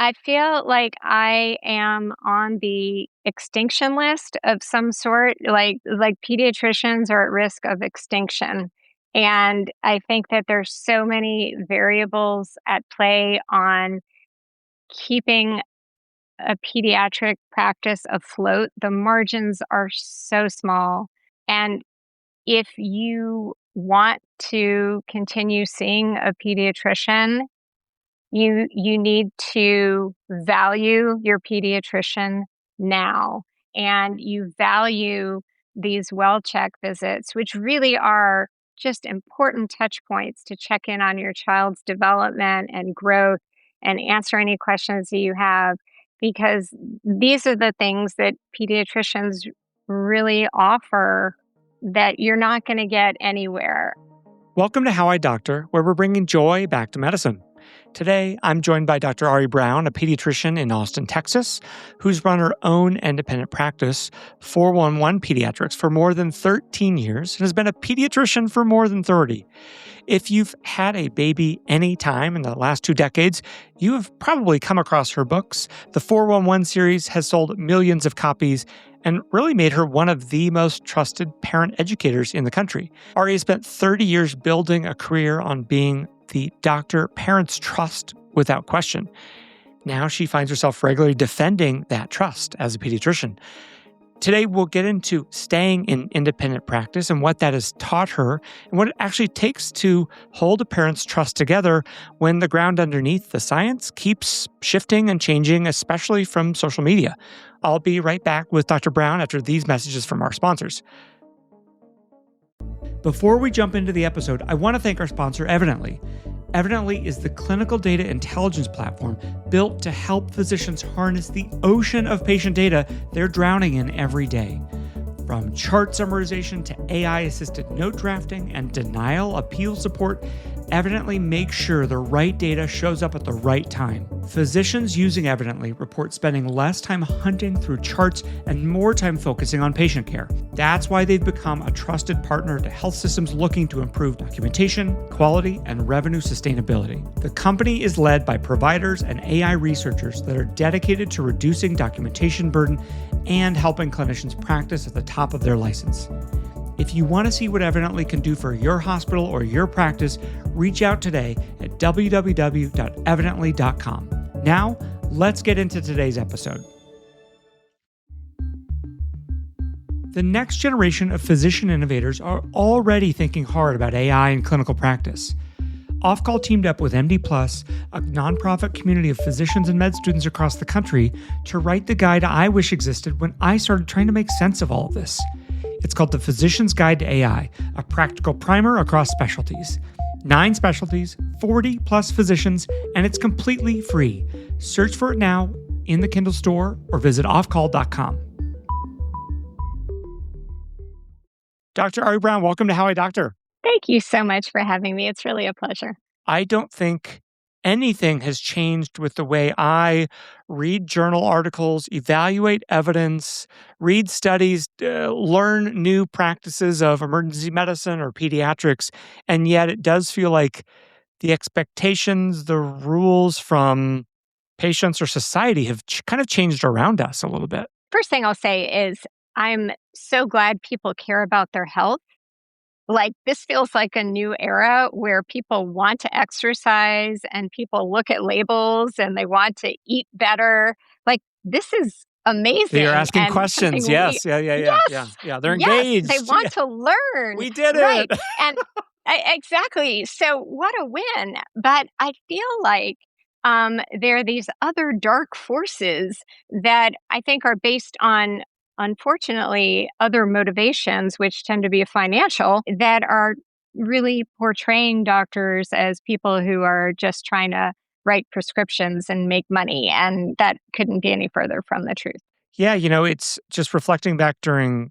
I feel like I am on the extinction list of some sort, like pediatricians are at risk of extinction. And I think that there's so many variables at play on keeping a pediatric practice afloat. The margins are so small. And if you want to continue seeing a pediatrician, you need to value your pediatrician now, and you value these well check visits, which really are just important touch points to check in on your child's development and growth and answer any questions that you have, because these are the things that pediatricians really offer that you're not going to get anywhere. Welcome to How I Doctor, where we're bringing joy back to medicine. Today, I'm joined by Dr. Ari Brown, a pediatrician in Austin, Texas, who's run her own independent practice, 411 Pediatrics, for more than 13 years and has been a pediatrician for more than 30. If you've had a baby any time in the last 2 decades, you have probably come across her books. The 411 series has sold millions of copies and really made her one of the most trusted parent educators in the country. Ari has spent 30 years building a career on being the doctor parents trust without question. Now she finds herself regularly defending that trust as a pediatrician. Today, we'll get into staying in independent practice and what that has taught her and what it actually takes to hold a parent's trust together when the ground underneath the science keeps shifting and changing, especially from social media. I'll be right back with Dr. Brown after these messages from our sponsors. Before we jump into the episode, I want to thank our sponsor, Evidently. Evidently is the clinical data intelligence platform built to help physicians harness the ocean of patient data they're drowning in every day. From chart summarization to AI-assisted note drafting and denial appeal support, Evidently makes sure the right data shows up at the right time. Physicians using Evidently report spending less time hunting through charts and more time focusing on patient care. That's why they've become a trusted partner to health systems looking to improve documentation, quality, and revenue sustainability. The company is led by providers and AI researchers that are dedicated to reducing documentation burden and helping clinicians practice at the top of their license. If you want to see what Evidently can do for your hospital or your practice, reach out today at www.evidently.com. Now, let's get into today's episode. The next generation of physician innovators are already thinking hard about AI in clinical practice. Off-Call teamed up with MD+, a nonprofit community of physicians and med students across the country, to write the guide I wish existed when I started trying to make sense of all of this. It's called The Physician's Guide to AI, a practical primer across specialties. 9 specialties, 40 plus physicians, and it's completely free. Search for it now in the Kindle store or visit offcall.com. Dr. Ari Brown, welcome to How I Doctor. Thank you so much for having me. It's really a pleasure. I don't think anything has changed with the way I read journal articles, evaluate evidence, read studies, learn new practices of emergency medicine or pediatrics. And yet it does feel like the expectations, the rules from patients or society have kind of changed around us a little bit. First thing I'll say is I'm so glad people care about their health. Like, this feels like a new era where people want to exercise and people look at labels and they want to eat better. Like, this is amazing. They're asking questions. Yes. Yeah. They're engaged. They want to learn. We did it. Right. And exactly. So what a win. But I feel like there are these other dark forces that I think are based on, unfortunately, other motivations, which tend to be financial, that are really portraying doctors as people who are just trying to write prescriptions and make money. And that couldn't be any further from the truth. Yeah, it's just reflecting back during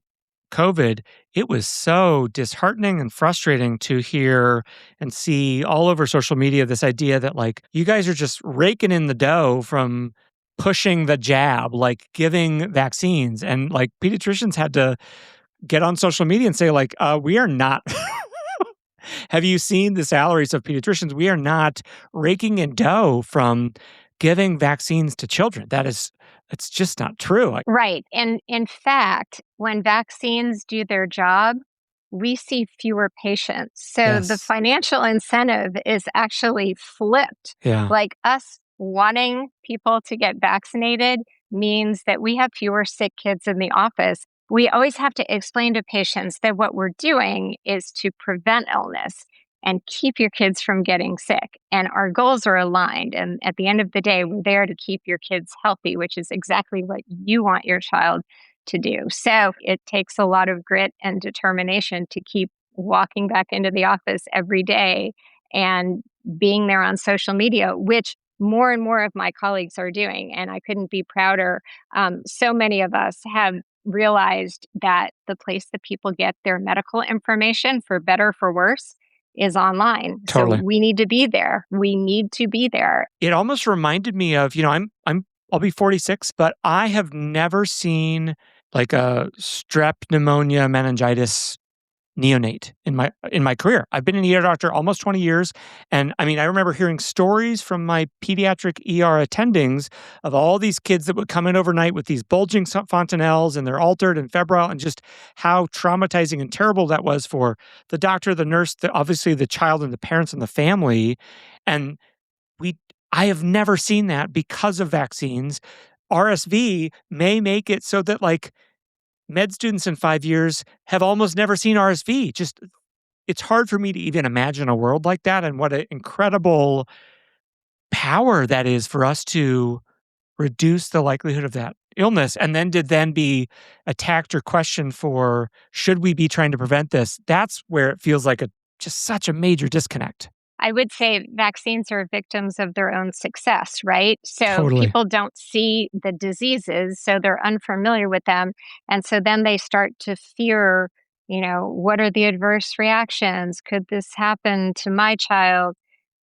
COVID, it was so disheartening and frustrating to hear and see all over social media this idea that, like, you guys are just raking in the dough from pushing the jab, like giving vaccines. And like pediatricians had to get on social media and say, like, we are not, have you seen the salaries of pediatricians? We are not raking in dough from giving vaccines to children. It's just not true. Right. And in fact, when vaccines do their job, we see fewer patients. So the Yes. financial incentive is actually flipped. Yeah. Like us wanting people to get vaccinated means that we have fewer sick kids in the office. We always have to explain to patients that what we're doing is to prevent illness and keep your kids from getting sick. And our goals are aligned. And at the end of the day, we're there to keep your kids healthy, which is exactly what you want your child to do. So it takes a lot of grit and determination to keep walking back into the office every day and being there on social media, which more and more of my colleagues are doing. And I couldn't be prouder. So many of us have realized that the place that people get their medical information, for better, for worse, is online. So Totally. we need to be there. We need to be there. It almost reminded me of, I'll be 46, but I have never seen like a strep pneumonia meningitis neonate in my career. I've been an ER doctor almost 20 years. And I mean, I remember hearing stories from my pediatric ER attendings of all these kids that would come in overnight with these bulging fontanelles and they're altered and febrile, and just how traumatizing and terrible that was for the doctor, the nurse, obviously the child and the parents and the family. And I have never seen that because of vaccines. RSV may make it so that like med students in 5 years have almost never seen RSV. Just it's hard for me to even imagine a world like that, and what an incredible power that is for us to reduce the likelihood of that illness, and then to then be attacked or questioned for should we be trying to prevent this. That's where it feels like just such a major disconnect. I would say vaccines are victims of their own success, right? So Totally. people don't see the diseases, so they're unfamiliar with them. And so then they start to fear, what are the adverse reactions? Could this happen to my child?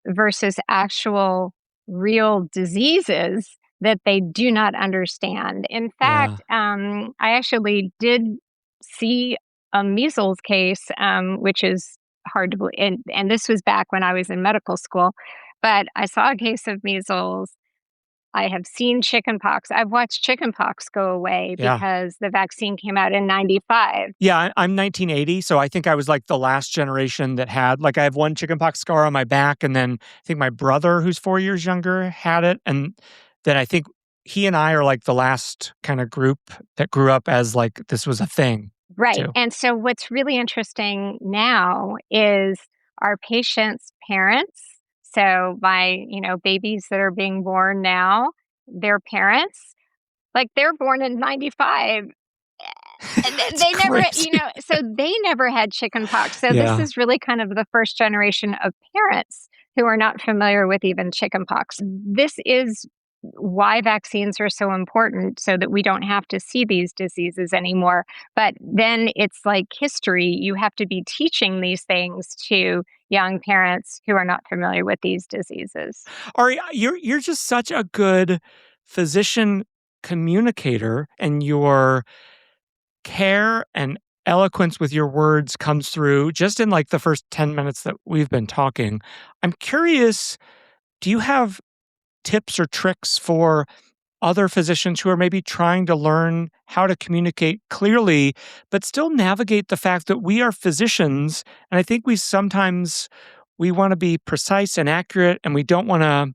Versus actual real diseases that they do not understand. In Yeah. fact, I actually did see a measles case, which is hard to believe. And this was back when I was in medical school, but I saw a case of measles. I have seen chickenpox. I've watched chickenpox go away Yeah. because the vaccine came out in 95. Yeah, I'm 1980, so I think I was like the last generation that had like I have one chickenpox scar on my back, and then I think my brother, who's 4 years younger, had it, and then I think he and I are like the last kind of group that grew up as like this was a thing Right. too. And so what's really interesting now is our patients' parents. So my, babies that are being born now, their parents, like they're born in 95. And It's they never, crazy. so they never had chickenpox. So this Yeah. is really kind of the first generation of parents who are not familiar with even chickenpox. This is why vaccines are so important, so that we don't have to see these diseases anymore. But then it's like history. You have to be teaching these things to young parents who are not familiar with these diseases. Ari, you're just such a good physician communicator, and your care and eloquence with your words comes through just in like the first 10 minutes that we've been talking. I'm curious, do you have tips or tricks for other physicians who are maybe trying to learn how to communicate clearly, but still navigate the fact that we are physicians? And I think we want to be precise and accurate, and we don't want to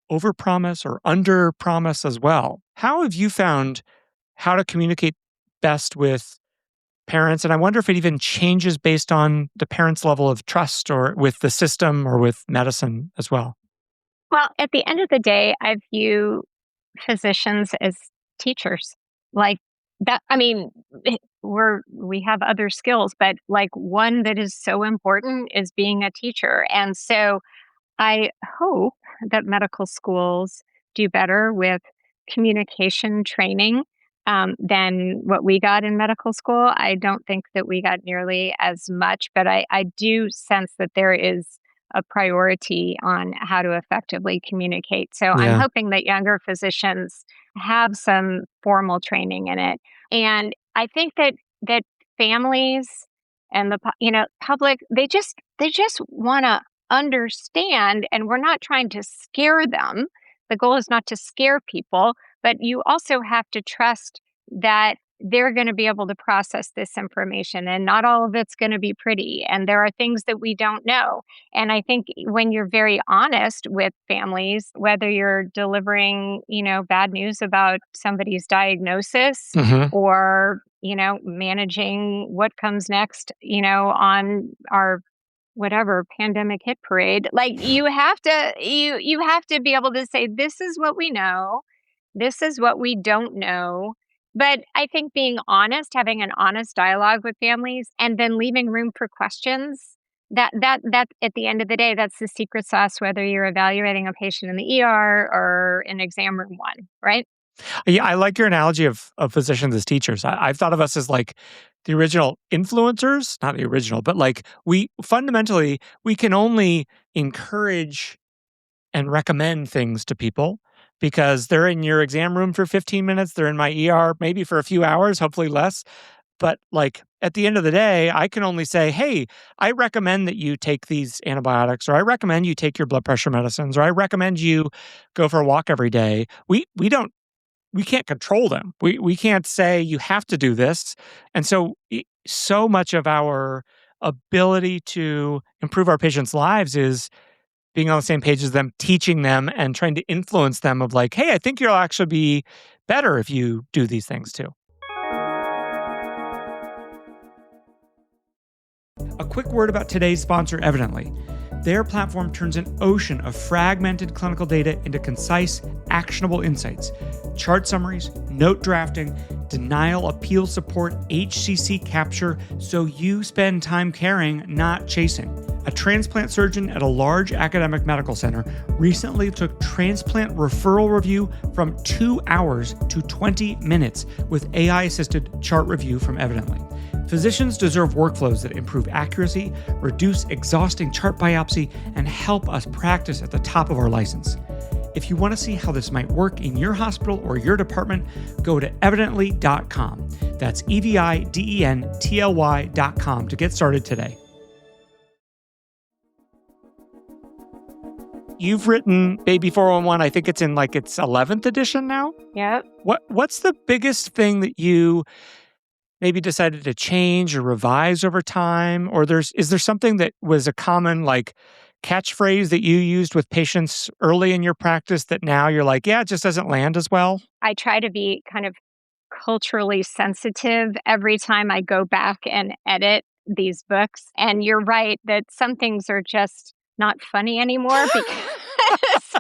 overpromise or underpromise as well. How have you found how to communicate best with parents? And I wonder if it even changes based on the parents' level of trust or with the system or with medicine as well. Well, at the end of the day, I view physicians as teachers. Like that, I mean, we have other skills, but like one that is so important is being a teacher. And so I hope that medical schools do better with communication training than what we got in medical school. I don't think that we got nearly as much, but I do sense that there is a priority on how to effectively communicate. So I'm Yeah. hoping that younger physicians have some formal training in it. And I think that families and the public, they just want to understand, and we're not trying to scare them, The goal is not to scare people, but you also have to trust that they're going to be able to process this information, and not all of it's going to be pretty. And there are things that we don't know. And I think when you're very honest with families, whether you're delivering, bad news about somebody's diagnosis Hmm. or, managing what comes next, on our whatever pandemic hit parade, like you have to be able to say, this is what we know, this is what we don't know. But I think being honest, having an honest dialogue with families, and then leaving room for questions, that at the end of the day, that's the secret sauce, whether you're evaluating a patient in the ER or in exam room one, right? Yeah, I like your analogy of physicians as teachers. I've thought of us as like the original influencers, not the original, but like we fundamentally we can only encourage and recommend things to people because they're in your exam room for 15 minutes, they're in my ER maybe for a few hours, hopefully less. But like at the end of the day, I can only say, "Hey, I recommend that you take these antibiotics, or I recommend you take your blood pressure medicines, or I recommend you go for a walk every day." We can't control them. We can't say you have to do this. And so so much of our ability to improve our patients' lives is being on the same page as them, teaching them and trying to influence them of like, "Hey, I think you'll actually be better if you do these things too." A quick word about today's sponsor, Evidently. Their platform turns an ocean of fragmented clinical data into concise, actionable insights. Chart summaries, note drafting, denial appeal support, HCC capture, so you spend time caring, not chasing. A transplant surgeon at a large academic medical center recently took transplant referral review from 2 hours to 20 minutes with AI-assisted chart review from Evidently. Physicians deserve workflows that improve accuracy, reduce exhausting chart biopsy, and help us practice at the top of our license. If you want to see how this might work in your hospital or your department, go to evidently.com. That's evidently.com to get started today. You've written Baby 411. I think it's in like its 11th edition now. Yep. What's the biggest thing that you maybe decided to change or revise over time? Or is there something that was a common like catchphrase that you used with patients early in your practice that now you're like, yeah, it just doesn't land as well? I try to be kind of culturally sensitive every time I go back and edit these books. And you're right that some things are just not funny anymore because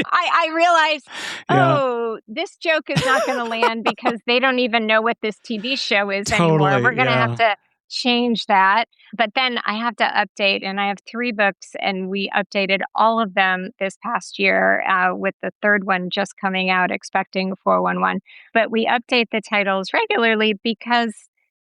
I realize, Yeah, oh, this joke is not going to land because they don't even know what this TV show is anymore. totally. We're going to have Yeah. to change that. But then I have to update, and I have 3 books, and we updated all of them this past year with the third one just coming out, expecting 411. But we update the titles regularly because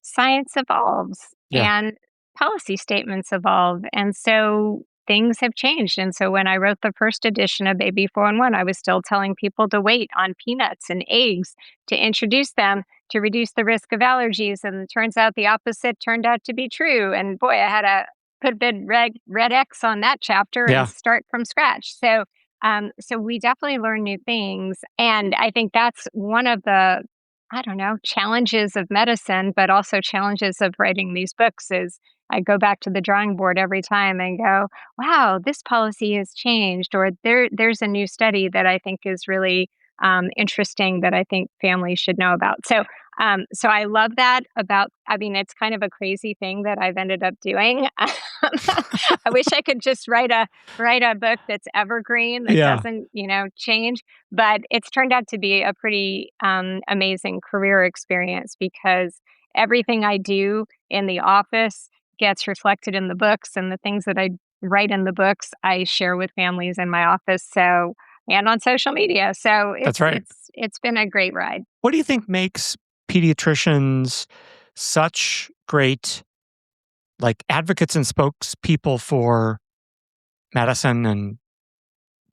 science evolves Yeah. and policy statements evolve. And so things have changed. And so when I wrote the first edition of Baby 411, I was still telling people to wait on peanuts and eggs to introduce them to reduce the risk of allergies. And it turns out the opposite turned out to be true. And boy, I had to put a big red X on that chapter and Yeah. start from scratch. So we definitely learn new things. And I think that's one of the, I don't know, challenges of medicine, but also challenges of writing these books is I go back to the drawing board every time and go, wow, this policy has changed, or there's a new study that I think is really interesting that I think families should know about. So I love that about. I mean, it's kind of a crazy thing that I've ended up doing. I wish I could just write a book that's evergreen that Yeah. doesn't, change. But it's turned out to be a pretty amazing career experience because everything I do in the office gets reflected in the books, and the things that I write in the books I share with families in my office, and on social media. So That's it's right. it's it's been a great ride. What do you think makes pediatricians such great like advocates and spokespeople for medicine and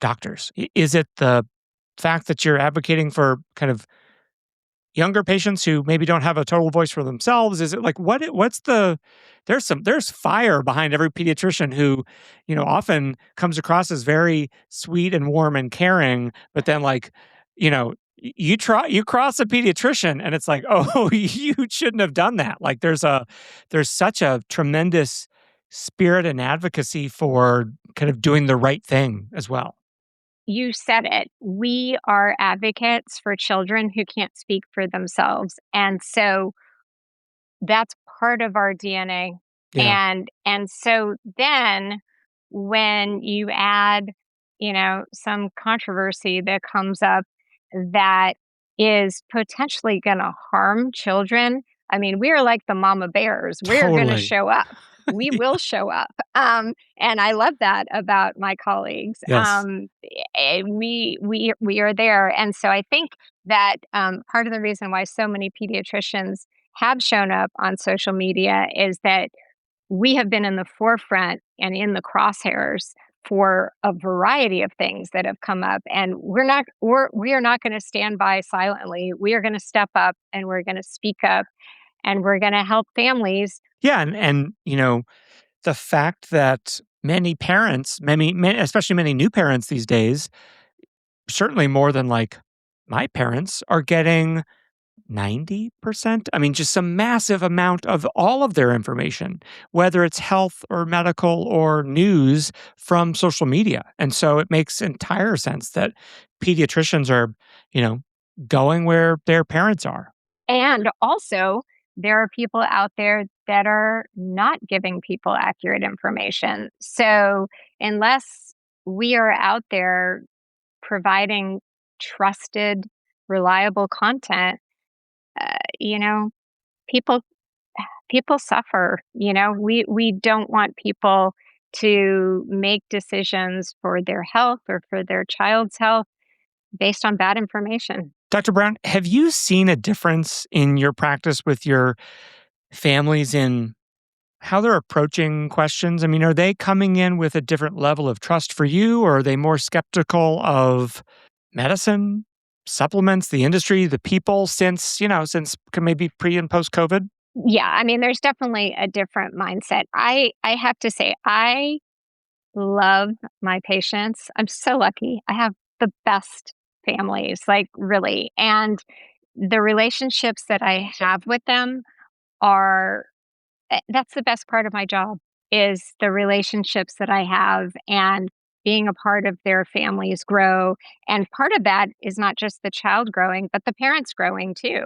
doctors? Is it the fact that you're advocating for kind of younger patients who maybe don't have a total voice for themselves? Is it like what's the there's fire behind every pediatrician who, often comes across as very sweet and warm and caring, but then like, you cross a pediatrician and it's like, "Oh, you shouldn't have done that." Like there's such a tremendous spirit and advocacy for kind of doing the right thing as well. You said it. We are advocates for children who can't speak for themselves. And so that's part of our DNA. Yeah, And so then when you add, some controversy that comes up that is potentially going to harm children, I mean, we are like the mama bears. We're going to totally. show up. We will show up. And I love that about my colleagues. Yes. We are there. And so I think that part of the reason why so many pediatricians have shown up on social media is that we have been in the forefront and in the crosshairs for a variety of things that have come up, and we are not going to stand by silently. We are going to step up and we're going to speak up and we're going to help families. Yeah, and the fact that many parents, many especially many new parents these days, certainly more than like my parents, are getting 90%. I mean, just a massive amount of all of their information, whether it's health or medical or news from social media. And so it makes entire sense that pediatricians are, you know, going where their parents are. And also, there are people out there that are not giving people accurate information. So, unless we are out there providing trusted, reliable content, you know, people people suffer. We don't want people to make decisions for their health or for their child's health based on bad information. Dr. Brown, have you seen a difference in your practice with your families in how they're approaching questions? I mean, are they coming in with a different level of trust for you, or are they more skeptical of medicine, supplements, the industry, the people since maybe pre and post COVID? Yeah, I mean, there's definitely a different mindset. I have to say, I love my patients. I'm so lucky. I have the best families, like really. And the relationships that I have with them are that's the best part of my job is the relationships that I have and being a part of their families grow. And part of that is not just the child growing, but the parents growing too.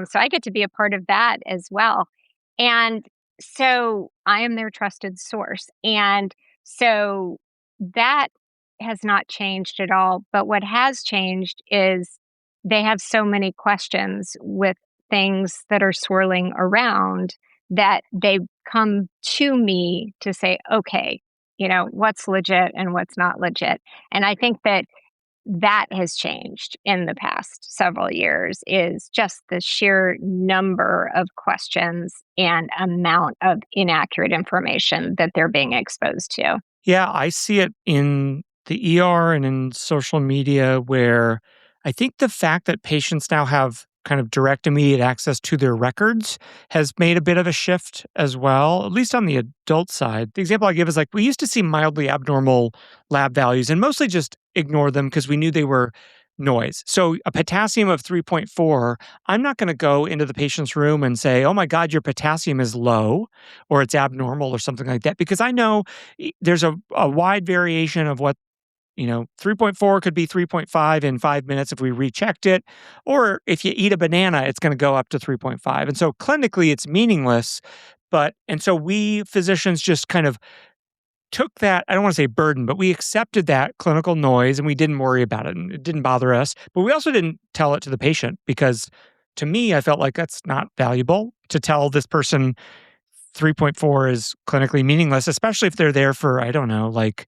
So I get to be a part of that as well. And so I am their trusted source. And so that has not changed at all. But what has changed is they have so many questions with things that are swirling around that they come to me to say, okay, what's legit and what's not legit. And I think that that has changed in the past several years is just the sheer number of questions and amount of inaccurate information that they're being exposed to. Yeah, I see it in the ER and in social media where I think the fact that patients now have kind of direct, immediate access to their records has made a bit of a shift as well, at least on the adult side. The example I give is like we used to see mildly abnormal lab values and mostly just ignore them because we knew they were noise. So a potassium of 3.4, I'm not going to go into the patient's room and say, oh my God, your potassium is low or it's abnormal or something like that, because I know there's a wide variation of what 3.4 could be 3.5 in 5 minutes if we rechecked it. Or if you eat a banana, it's going to go up to 3.5. And so clinically, it's meaningless. And so we physicians just kind of took that, I don't want to say burden, but we accepted that clinical noise and we didn't worry about it and it didn't bother us. But we also didn't tell it to the patient because to me, I felt like that's not valuable to tell this person 3.4 is clinically meaningless, especially if they're there for, I don't know, like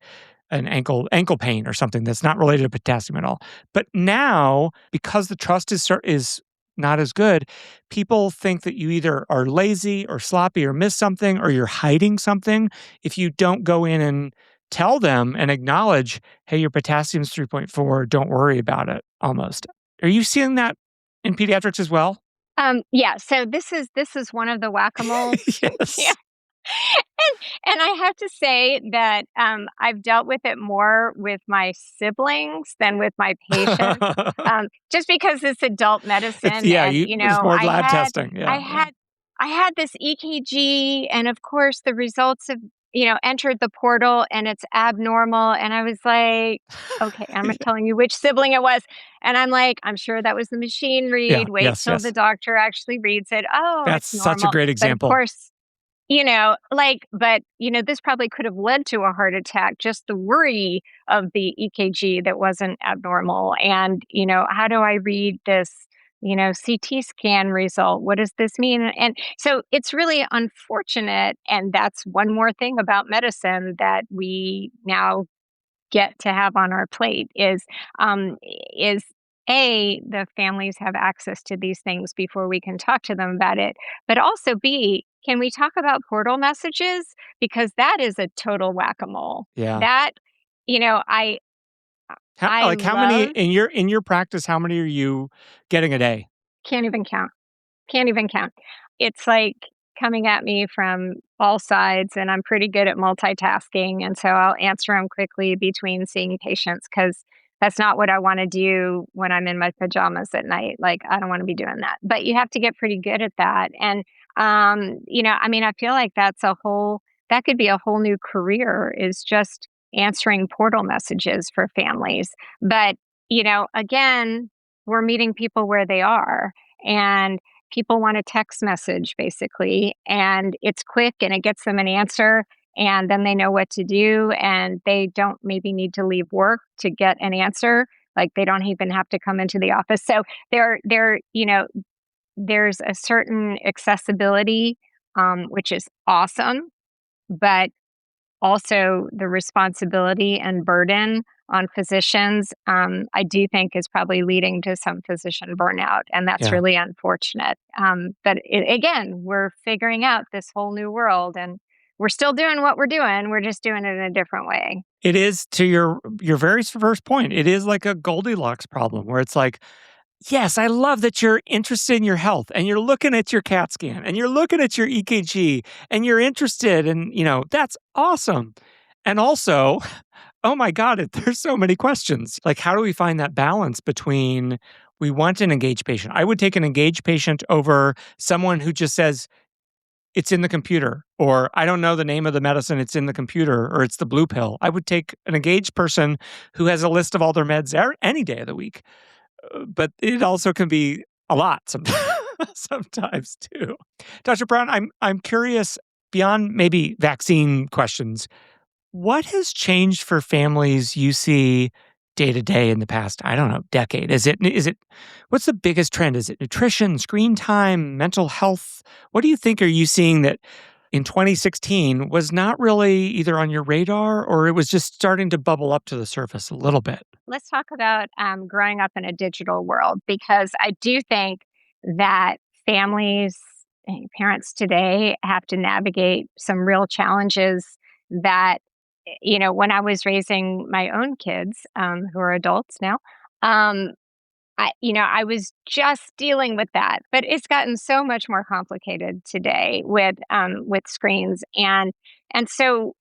an ankle pain or something that's not related to potassium at all. But now, because the trust is not as good, people think that you either are lazy or sloppy or miss something or you're hiding something if you don't go in and tell them and acknowledge, hey, your potassium's 3.4, don't worry about it almost. Are you seeing that in pediatrics as well? Yeah, so this is one of the whack-a-moles. Yeah. Yes. And I have to say that, I've dealt with it more with my siblings than with my patients, just because it's adult It's medicine yeah, and, you there's more lab testing. I Yeah, yeah. had I had this EKG and of course the results of entered the portal and it's abnormal and I was like, "Okay," I'm not telling you which sibling it was, and I'm like, "I'm sure that was the machine Yeah, read, wait yes, till the yes. doctor actually reads it. Oh, That's it's such a normal." great But of example. course this probably could have led to a heart attack, just the worry of the EKG that wasn't abnormal. And, how do I read this, CT scan result? What does this mean? And so it's really unfortunate. And that's one more thing about medicine that we now get to have on our plate is the families have access to these things before we can talk to them about it, but also B, can we talk about portal messages because that is a total whack-a-mole. Yeah. That I How many love in your practice, how many are you getting a day? can't even count. Can't even count. It's like coming at me from all sides, and I'm pretty good at multitasking, and so I'll answer them quickly between seeing patients because that's not what I wanna do when I'm in my pajamas at night, like, I don't wanna be doing that, but you have to get pretty good at that, and, I mean, I feel like that could be a whole new career is just answering portal messages for families, but, again, we're meeting people where they are, and people want a text message basically, and it's quick and it gets them an answer, and then they know what to do, and they don't maybe need to leave work to get an answer. Like they don't even have to come into the office. So there's a certain accessibility, which is awesome, but also the responsibility and burden on physicians, I do think is probably leading to some physician burnout, and that's Yeah. really unfortunate. Again, we're figuring out this whole new world, and we're still doing what we're doing. We're just doing it in a different way. It is to your very first point, it is like a Goldilocks problem where it's like, "Yes, I love that you're interested in your health, and you're looking at your CAT scan, and you're looking at your EKG, and you're interested, and, that's awesome." And also, oh my god, there's so many questions. Like, how do we find that balance between we want an engaged patient? I would take an engaged patient over someone who just says, "It's in the computer," or "I don't know the name of the medicine, it's in the computer," or "It's the blue pill." I would take an engaged person who has a list of all their meds any day of the week. But it also can be a lot sometimes too. Dr. Brown, I'm curious beyond maybe vaccine questions, what has changed for families you see day to day in the past, I don't know, decade? Is it what's the biggest trend? Is it nutrition, screen time, mental health? What do you think are you seeing that in 2016 was not really either on your radar or it was just starting to bubble up to the surface a little bit? Let's talk about growing up in a digital world because I do think that families, parents today have to navigate some real challenges that, when I was raising my own kids who are adults now, I was just dealing with that, but it's gotten so much more complicated today with screens and so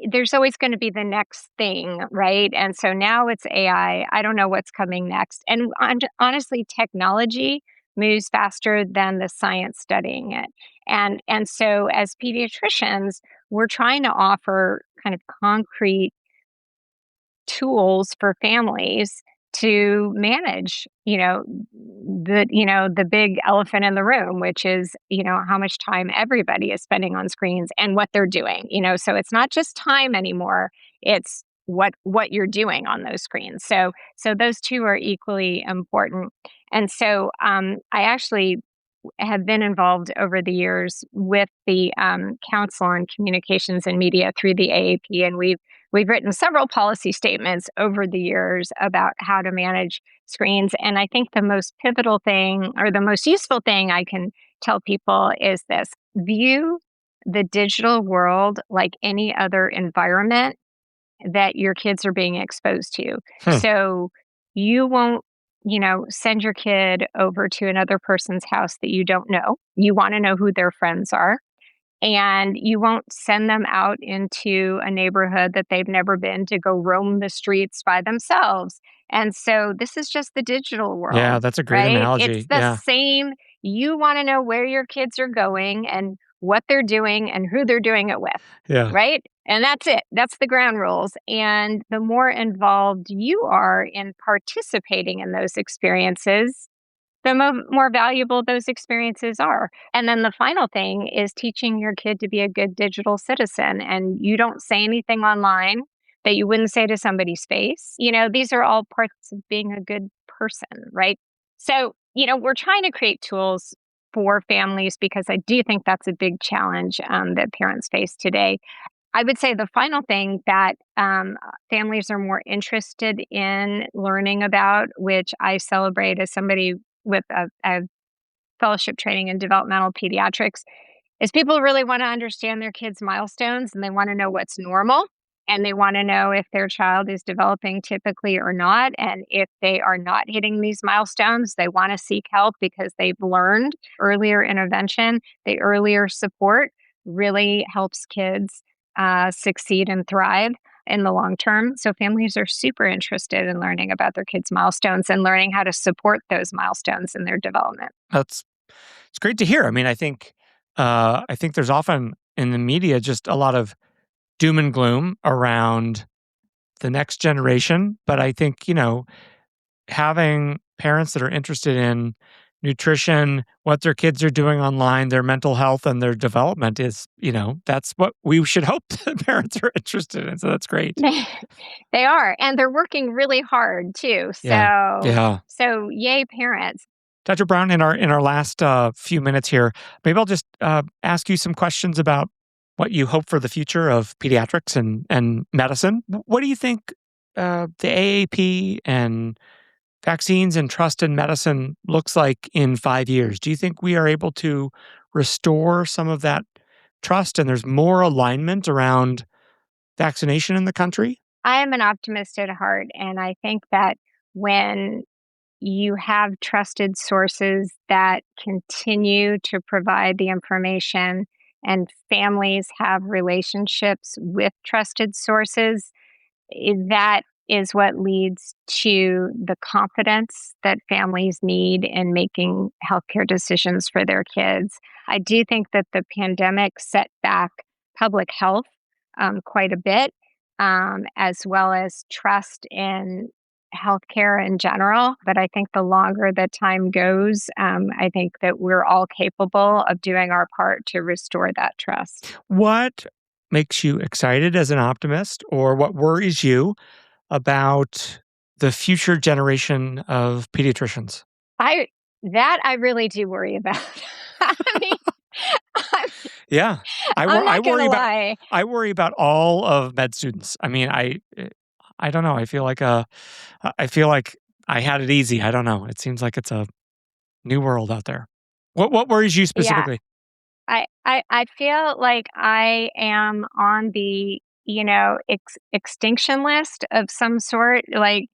there's always going to be the next thing, right? And so now it's AI. I don't know what's coming next. And honestly, technology moves faster than the science studying it. And so as pediatricians, we're trying to offer kind of concrete tools for families to manage, the big elephant in the room, which is, how much time everybody is spending on screens and what they're doing, so it's not just time anymore, it's what you're doing on those screens. So those two are equally important. And so I actually have been involved over the years with the Council on Communications and Media through the AAP, and we've written several policy statements over the years about how to manage screens. And I think the most pivotal thing or the most useful thing I can tell people is this: view the digital world like any other environment that your kids are being exposed to. Hmm. So you won't send your kid over to another person's house that you don't know. You want to know who their friends are, and you won't send them out into a neighborhood that they've never been to go roam the streets by themselves. And so this is just the digital Yeah, world, that's a great right? It's analogy. the Yeah. same. You want to know where your kids are going and what they're doing and who they're doing it with, Yeah. right? And that's it. That's the ground rules. And the more involved you are in participating in those experiences, the more valuable those experiences are. And then the final thing is teaching your kid to be a good digital citizen. And you don't say anything online that you wouldn't say to somebody's face. These are all parts of being a good person, right? So, we're trying to create tools for families because I do think that's a big challenge that parents face today. I would say the final thing that families are more interested in learning about, which I celebrate as somebody with a fellowship training in developmental pediatrics, is people really want to understand their kids' milestones and they want to know what's normal and they want to know if their child is developing typically or not. And if they are not hitting these milestones, they want to seek help because they've learned earlier intervention, the earlier support really helps kids succeed and thrive in the long term. So families are super interested in learning about their kids' milestones and learning how to support those milestones in their development. That's it's great to hear. I mean, I think there's often in the media just a lot of doom and gloom around the next generation, but I think, having parents that are interested in nutrition, what their kids are doing online, their mental health and their development is, that's what we should hope that parents are interested in. So that's great. They are, and they're working really hard too. Yeah. So Yeah. so yay parents. Dr. Brown, in our last few minutes here, maybe I'll just ask you some questions about what you hope for the future of pediatrics and medicine. What do you think the AAP and vaccines and trust in medicine looks like in 5 years? Do you think we are able to restore some of that trust and there's more alignment around vaccination in the country? I am an optimist at heart, and I think that when you have trusted sources that continue to provide the information and families have relationships with trusted sources, that is what leads to the confidence that families need in making healthcare decisions for their kids. I do think that the pandemic set back public health quite a bit, as well as trust in healthcare in general. But I think the longer the time goes, I think that we're all capable of doing our part to restore that trust. What makes you excited as an optimist, or what worries you about the future generation of pediatricians? I I really do worry about. I mean, I'm, Yeah, I'm I not worry gonna about lie. all of med students. I mean, I don't know. I feel like I had it easy. I don't know. It seems like it's a new world out there. What worries you Yeah, specifically? I feel like I am on the extinction list of some sort. Like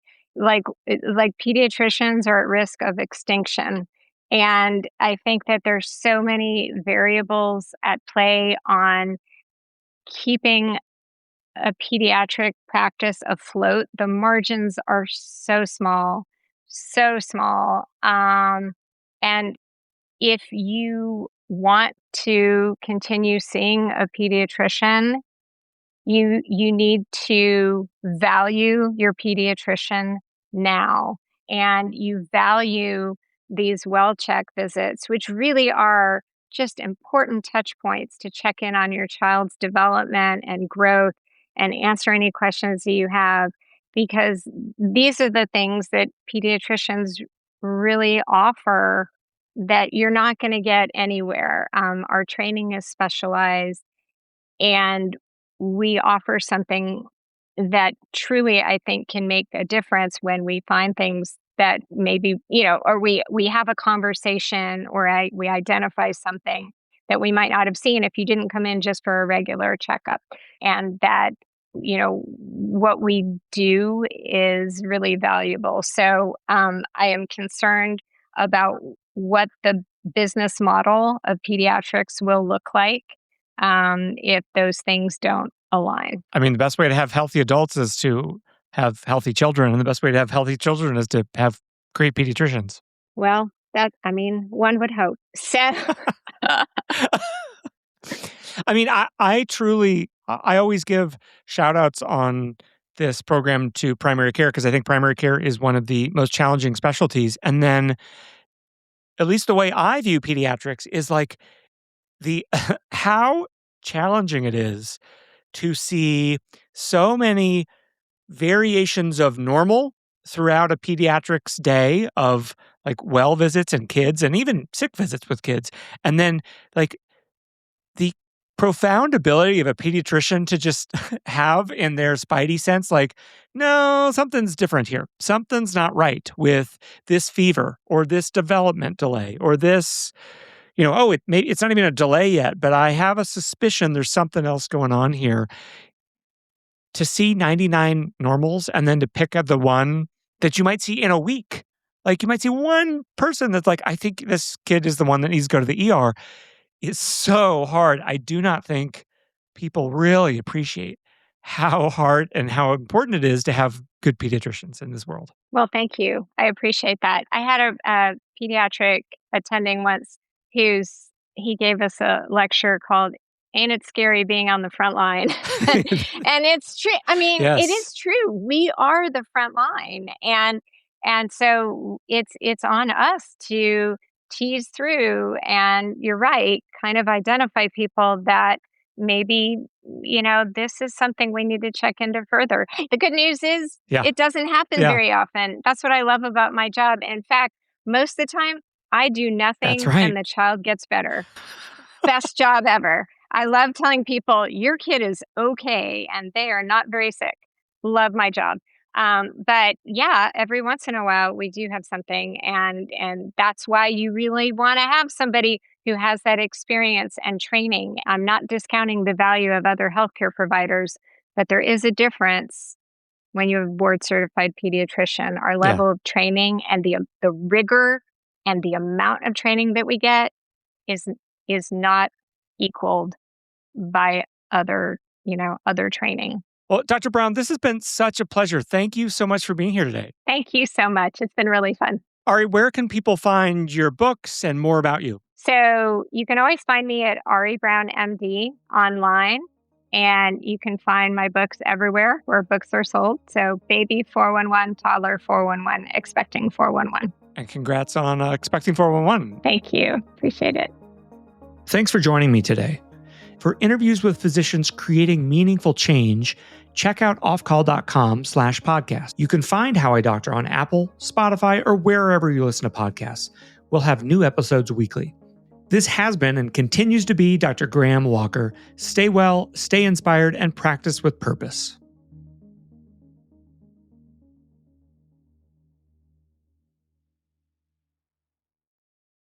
pediatricians are at risk of extinction, and I think that there's so many variables at play on keeping a pediatric practice afloat. The margins are so small, so small. And if you want to continue seeing a pediatrician, you need to value your pediatrician now, and you value these well check visits, which really are just important touch points to check in on your child's development and growth and answer any questions that you have, because these are the things that pediatricians really offer that you're not going to get anywhere. Our training is specialized, and we offer something that truly I think can make a difference when we find things that maybe, or we have a conversation, or we identify something that we might not have seen if you didn't come in just for a regular checkup. And that what we do is really valuable. So I am concerned about what the business model of pediatrics will look like if those things don't align. I mean, the best way to have healthy adults is to have healthy children, and the best way to have healthy children is to have great pediatricians. Well, one would hope. So, I mean, I always give shout outs on this program to primary care because I think primary care is one of the most challenging specialties. And then, at least the way I view pediatrics is like the how challenging it is to see so many variations of normal throughout a pediatrics day of like well visits and kids and even sick visits with kids. And then like the profound ability of a pediatrician to just have in their spidey sense, like, no, something's different here. Something's not right with this fever or this development delay or this, it's not even a delay yet, but I have a suspicion there's something else going on here. To see 99 normals and then to pick up the one that you might see in a week. Like you might see one person that's like, I think this kid is the one that needs to go to the ER. It's so hard. I do not think people really appreciate how hard and how important it is to have good pediatricians in this world. well, thank you. I appreciate that. I had a pediatric attending once he gave us a lecture called "Ain't It Scary Being on the Front Line?" And it's true. I mean, it Yes. is true. We are the front line, and so it's on us to tease through. And you're right, kind of identify people that maybe this is something we need to check into further. The good news is Yeah. it doesn't happen Yeah. very often. That's what I love about my job. In fact, most of the time I do That's nothing right. and the child gets better. Best job ever. I love telling people your kid is okay and they are not very sick. Love my job. But yeah, every once in a while we do have something, and that's why you really want to have somebody who has that experience and training. I'm not discounting the value of other healthcare providers, but there is a difference when you have a board certified pediatrician. Our Yeah. level of training and the rigor and the amount of training that we get is is not equaled by other training. Well, Dr. Brown, this has been such a pleasure. Thank you so much for being here today. Thank you so much. It's been really fun. Ari, where can people find your books and more about you? So you can always find me at Ari Brown MD online, and you can find my books everywhere where books are sold. So Baby 411, Toddler 411, Expecting 411. And congrats on Expecting 411. Thank you. Appreciate it. Thanks for joining me today. For interviews with physicians creating meaningful change, check out offcall.com/podcast. You can find How I Doctor on Apple, Spotify, or wherever you listen to podcasts. We'll have new episodes weekly. This has been and continues to be Dr. Graham Walker. Stay well, stay inspired, and practice with purpose.